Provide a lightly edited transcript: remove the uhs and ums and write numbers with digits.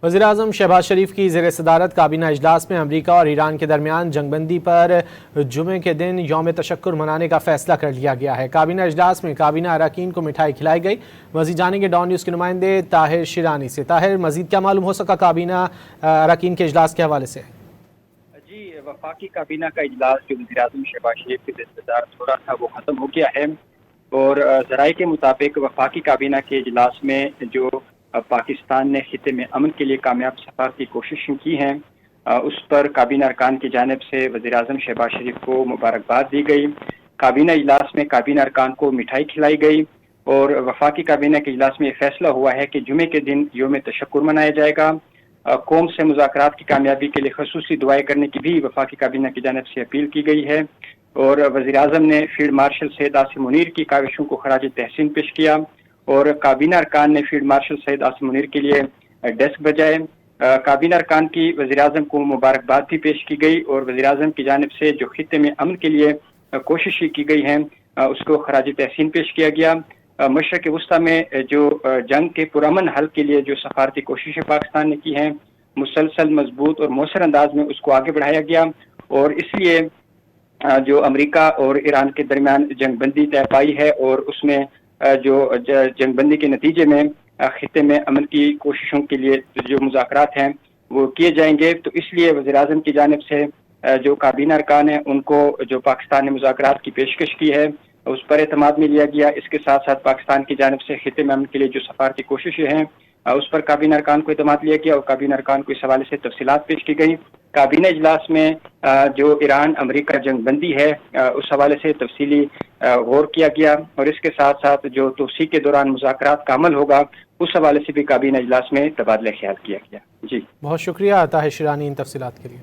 وزیراعظم شہباز شریف کی زیر صدارت کابینہ اجلاس میں امریکہ اور ایران کے درمیان جنگ بندی پر جمعے کے دن یوم تشکر منانے کا فیصلہ کر لیا گیا ہے۔ کابینہ اجلاس میں کابینہ اراکین کو مٹھائی کھلائی گئی۔ مزید جانیں گے ڈان نیوز کے نمائندے طاہر شیرانی سے۔ طاہر، مزید کیا معلوم ہو سکا کابینہ اراکین کے اجلاس کے حوالے سے؟ جی، وفاقی کابینہ کا اجلاس جو وزیراعظم شہباز شریف کی زیر صدارت ہو رہا تھا وہ ختم ہو گیا ہے، اور ذرائع کے مطابق وفاقی کابینہ کے اجلاس میں جو پاکستان نے خطے میں امن کے لیے کامیاب سفارتی کوششیں کی ہیں اس پر کابینہ ارکان کی جانب سے وزیراعظم شہباز شریف کو مبارکباد دی گئی۔ کابینہ اجلاس میں کابینہ ارکان کو مٹھائی کھلائی گئی، اور وفاقی کابینہ کے اجلاس میں یہ فیصلہ ہوا ہے کہ جمعے کے دن یوم تشکر منایا جائے گا۔ قوم سے مذاکرات کی کامیابی کے لیے خصوصی دعائیں کرنے کی بھی وفاقی کابینہ کی جانب سے اپیل کی گئی ہے، اور وزیراعظم نے فیلڈ مارشل سید عاصم منیر کی کاوشوں کو خراج تحسین پیش کیا، اور کابینہ ارکان نے فیلڈ مارشل سید عاصم منیر کے لیے ڈیسک بجائے۔ کابینہ ارکان کی وزیراعظم کو مبارکباد بھی پیش کی گئی، اور وزیراعظم کی جانب سے جو خطے میں امن کے لیے کوششیں کی گئی ہیں اس کو خراج تحسین پیش کیا گیا۔ مشرق وسطیٰ میں جو جنگ کے پرامن حل کے لیے جو سفارتی کوششیں پاکستان نے کی ہیں مسلسل مضبوط اور مؤثر انداز میں اس کو آگے بڑھایا گیا، اور اس لیے جو امریکہ اور ایران کے درمیان جنگ بندی طے پائی ہے، اور اس میں جو جنگ بندی کے نتیجے میں خطے میں امن کی کوششوں کے لیے جو مذاکرات ہیں وہ کیے جائیں گے۔ تو اس لیے وزیراعظم کی جانب سے جو کابینہ ارکان ہیں ان کو جو پاکستان نے مذاکرات کی پیشکش کی ہے اس پر اعتماد میں لیا گیا۔ اس کے ساتھ ساتھ پاکستان کی جانب سے خطے میں امن کے لیے جو سفارتی کوششیں ہیں اس پر کابینہ ارکان کو اعتماد لیا گیا، اور کابینہ ارکان کو اس حوالے سے تفصیلات پیش کی گئی۔ کابینہ اجلاس میں جو ایران امریکہ جنگ بندی ہے اس حوالے سے تفصیلی غور کیا گیا، اور اس کے ساتھ ساتھ جو توسیع کے دوران مذاکرات کا عمل ہوگا اس حوالے سے بھی کابینہ اجلاس میں تبادلہ خیال کیا گیا۔ جی، بہت شکریہ طاہر شیرانی ان تفصیلات کے لیے۔